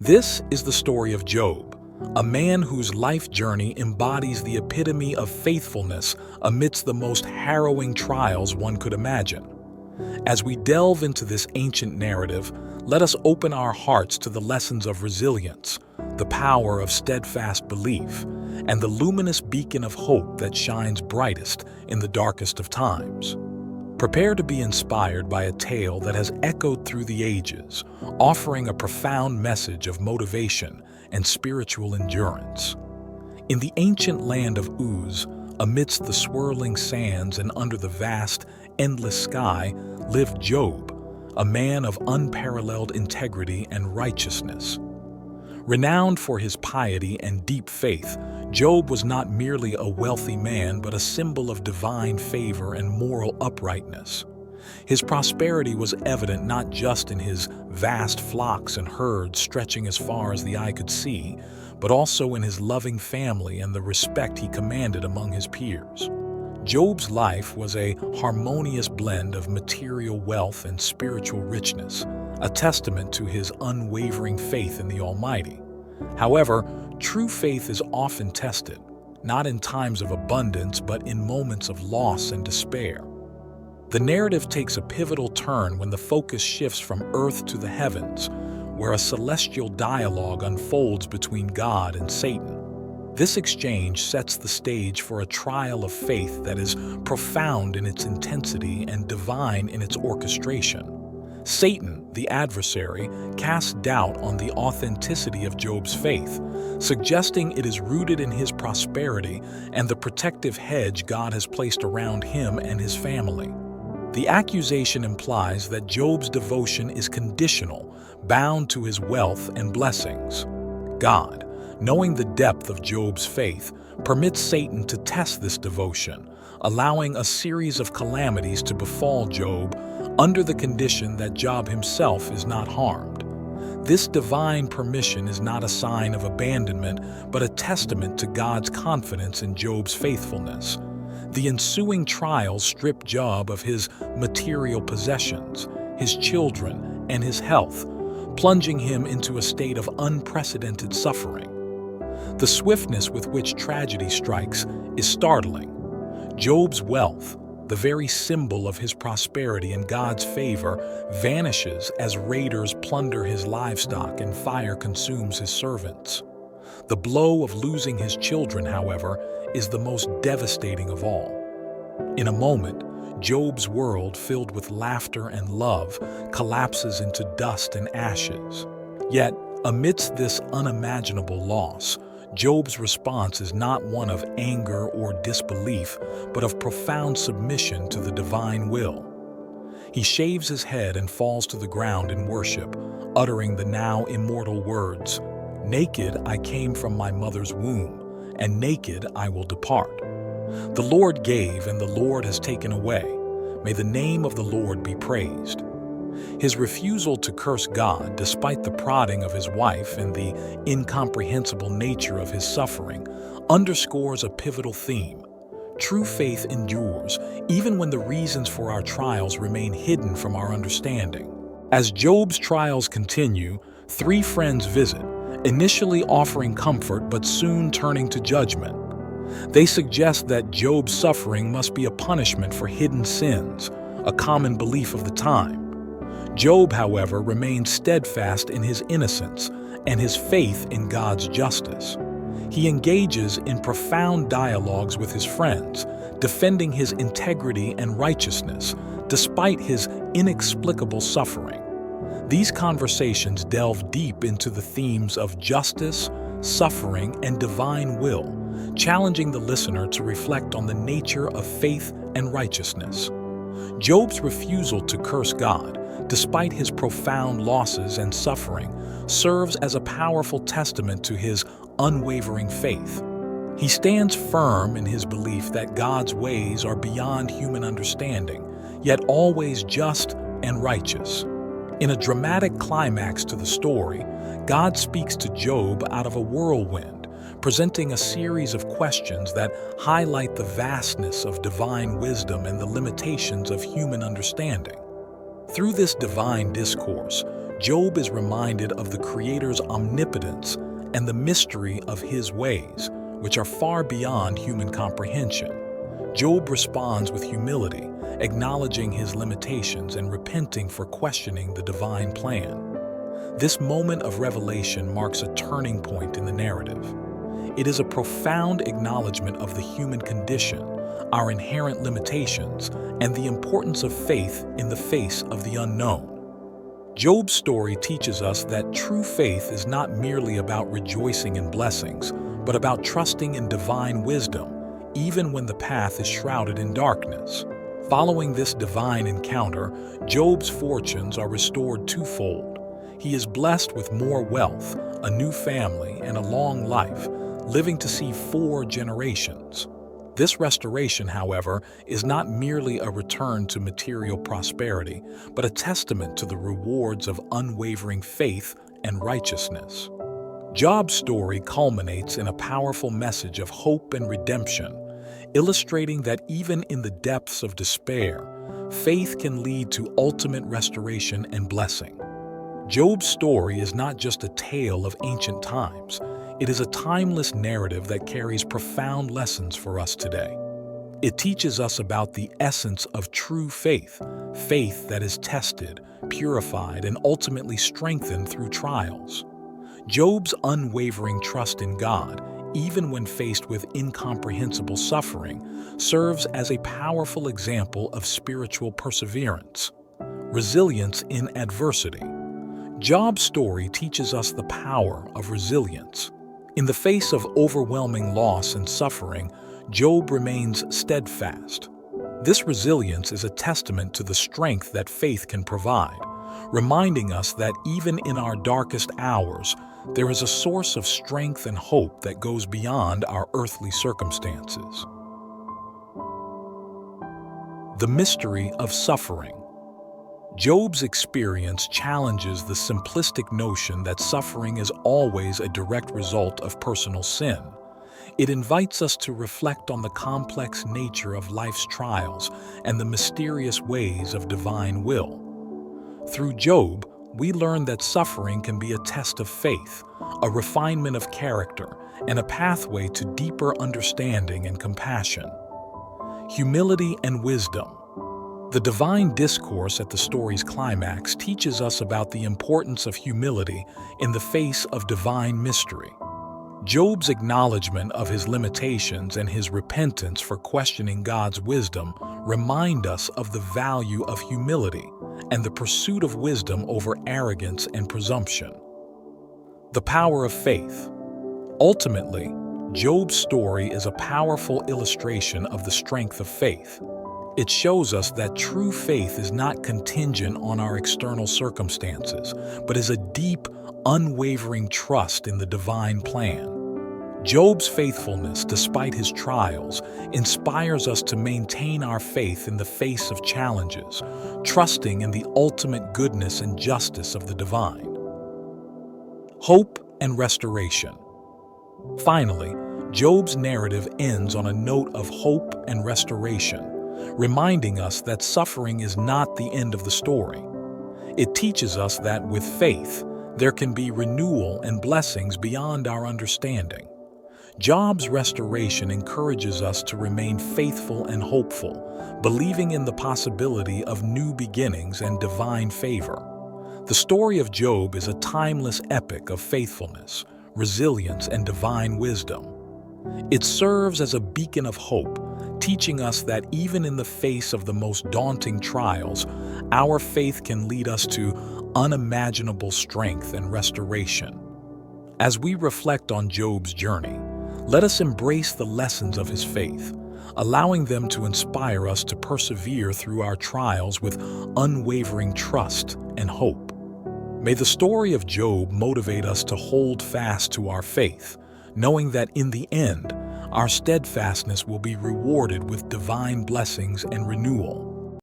This is the story of Job, a man whose life journey embodies the epitome of faithfulness amidst the most harrowing trials one could imagine. As we delve into this ancient narrative, let us open our hearts to the lessons of resilience, the power of steadfast belief, and the luminous beacon of hope that shines brightest in the darkest of times. Prepare to be inspired by a tale that has echoed through the ages, offering a profound message of motivation and spiritual endurance. In the ancient land of Uz, amidst the swirling sands and under the vast, endless sky, lived Job, a man of unparalleled integrity and righteousness. Renowned for his piety and deep faith, Job was not merely a wealthy man but a symbol of divine favor and moral uprightness. His prosperity was evident not just in his vast flocks and herds stretching as far as the eye could see, but also in his loving family and the respect he commanded among his peers. Job's life was a harmonious blend of material wealth and spiritual richness, a testament to his unwavering faith in the Almighty. However, true faith is often tested, not in times of abundance but in moments of loss and despair. The narrative takes a pivotal turn when the focus shifts from earth to the heavens, where a celestial dialogue unfolds between God and Satan. This exchange sets the stage for a trial of faith that is profound in its intensity and divine in its orchestration. Satan, the adversary, casts doubt on the authenticity of Job's faith, suggesting it is rooted in his prosperity and the protective hedge God has placed around him and his family. The accusation implies that Job's devotion is conditional, bound to his wealth and blessings. God, knowing the depth of Job's faith, permits Satan to test this devotion, allowing a series of calamities to befall Job under the condition that Job himself is not harmed. This divine permission is not a sign of abandonment, but a testament to God's confidence in Job's faithfulness. The ensuing trials strip Job of his material possessions, his children, and his health, plunging him into a state of unprecedented suffering. The swiftness with which tragedy strikes is startling. Job's wealth, the very symbol of his prosperity and God's favor, vanishes as raiders plunder his livestock and fire consumes his servants. The blow of losing his children, however, is the most devastating of all. In a moment, Job's world, filled with laughter and love, collapses into dust and ashes. Yet, amidst this unimaginable loss, Job's response is not one of anger or disbelief, but of profound submission to the divine will. He shaves his head and falls to the ground in worship, uttering the now immortal words, "Naked I came from my mother's womb, and naked I will depart. The Lord gave, and the Lord has taken away. May the name of the Lord be praised." His refusal to curse God, despite the prodding of his wife and the incomprehensible nature of his suffering, underscores a pivotal theme. True faith endures, even when the reasons for our trials remain hidden from our understanding. As Job's trials continue, three friends visit, initially offering comfort but soon turning to judgment. They suggest that Job's suffering must be a punishment for hidden sins, a common belief of the time. Job, however, remains steadfast in his innocence and his faith in God's justice. He engages in profound dialogues with his friends, defending his integrity and righteousness despite his inexplicable suffering. These conversations delve deep into the themes of justice, suffering, and divine will, challenging the listener to reflect on the nature of faith and righteousness. Job's refusal to curse God, despite his profound losses and suffering, serves as a powerful testament to his unwavering faith. He stands firm in his belief that God's ways are beyond human understanding, yet always just and righteous. In a dramatic climax to the story, God speaks to Job out of a whirlwind, presenting a series of questions that highlight the vastness of divine wisdom and the limitations of human understanding. Through this divine discourse, Job is reminded of the Creator's omnipotence and the mystery of His ways, which are far beyond human comprehension. Job responds with humility, acknowledging his limitations and repenting for questioning the divine plan. This moment of revelation marks a turning point in the narrative. It is a profound acknowledgement of the human condition, our inherent limitations, and the importance of faith in the face of the unknown. Job's story teaches us that true faith is not merely about rejoicing in blessings, but about trusting in divine wisdom, even when the path is shrouded in darkness. Following this divine encounter, Job's fortunes are restored twofold. He is blessed with more wealth, a new family, and a long life, living to see 4 generations. This restoration, however, is not merely a return to material prosperity, but a testament to the rewards of unwavering faith and righteousness. Job's story culminates in a powerful message of hope and redemption, illustrating that even in the depths of despair, faith can lead to ultimate restoration and blessing. Job's story is not just a tale of ancient times. It is a timeless narrative that carries profound lessons for us today. It teaches us about the essence of true faith, faith that is tested, purified, and ultimately strengthened through trials. Job's unwavering trust in God, even when faced with incomprehensible suffering, serves as a powerful example of spiritual perseverance. Resilience in adversity. Job's story teaches us the power of resilience. In the face of overwhelming loss and suffering, Job remains steadfast. This resilience is a testament to the strength that faith can provide, reminding us that even in our darkest hours, there is a source of strength and hope that goes beyond our earthly circumstances. The mystery of suffering. Job's experience challenges the simplistic notion that suffering is always a direct result of personal sin. It invites us to reflect on the complex nature of life's trials and the mysterious ways of divine will. Through Job, we learn that suffering can be a test of faith, a refinement of character, and a pathway to deeper understanding and compassion. Humility and wisdom. The divine discourse at the story's climax teaches us about the importance of humility in the face of divine mystery. Job's acknowledgement of his limitations and his repentance for questioning God's wisdom remind us of the value of humility and the pursuit of wisdom over arrogance and presumption. The power of faith. Ultimately, Job's story is a powerful illustration of the strength of faith. It shows us that true faith is not contingent on our external circumstances, but is a deep, unwavering trust in the divine plan. Job's faithfulness, despite his trials, inspires us to maintain our faith in the face of challenges, trusting in the ultimate goodness and justice of the divine. Hope and restoration. Finally, Job's narrative ends on a note of hope and restoration, reminding us that suffering is not the end of the story. It teaches us that with faith, there can be renewal and blessings beyond our understanding. Job's restoration encourages us to remain faithful and hopeful, believing in the possibility of new beginnings and divine favor. The story of Job is a timeless epic of faithfulness, resilience, and divine wisdom. It serves as a beacon of hope, teaching us that even in the face of the most daunting trials, our faith can lead us to unimaginable strength and restoration. As we reflect on Job's journey, let us embrace the lessons of his faith, allowing them to inspire us to persevere through our trials with unwavering trust and hope. May the story of Job motivate us to hold fast to our faith, knowing that in the end, our steadfastness will be rewarded with divine blessings and renewal.